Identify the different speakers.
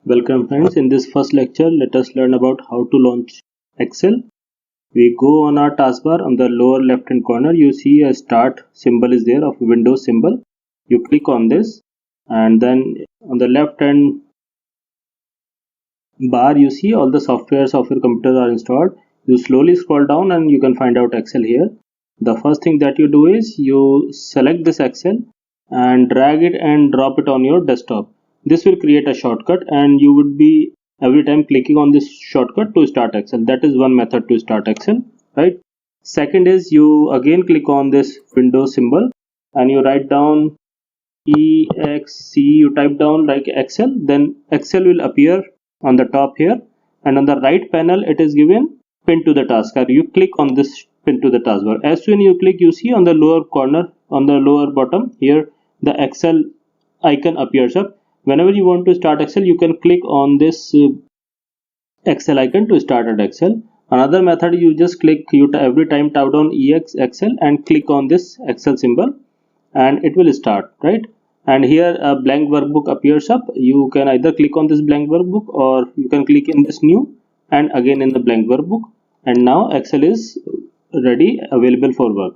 Speaker 1: Welcome friends, in this first lecture let us learn about how to launch Excel. We go on our taskbar. On the lower left hand corner you see a start symbol is there of Windows symbol. You click on this and then on the left hand bar you see all the softwares of your computer are installed. You slowly scroll down and you can find out Excel here. The first thing that you do is you select this Excel and drag it and drop it on your desktop. This will create a shortcut and you would be every time clicking on this shortcut to start Excel. That is one method to start Excel, right? Second is you again click on this Windows symbol and you write down EXC, you type down like Excel, then Excel will appear on the top here, and on the right panel it is given pin to the taskbar. You click on this pin to the taskbar. As soon you click, you see on the lower corner, on the lower bottom here, the Excel icon appears up. Whenever you want to start Excel, you can click on this Excel icon to start at Excel. Another method, you just click, you every time type down EX Excel and click on this Excel symbol and it will start, right? And here a blank workbook appears up. You can either click on this blank workbook or you can click in this new and again in the blank workbook, and now Excel is ready, available for work.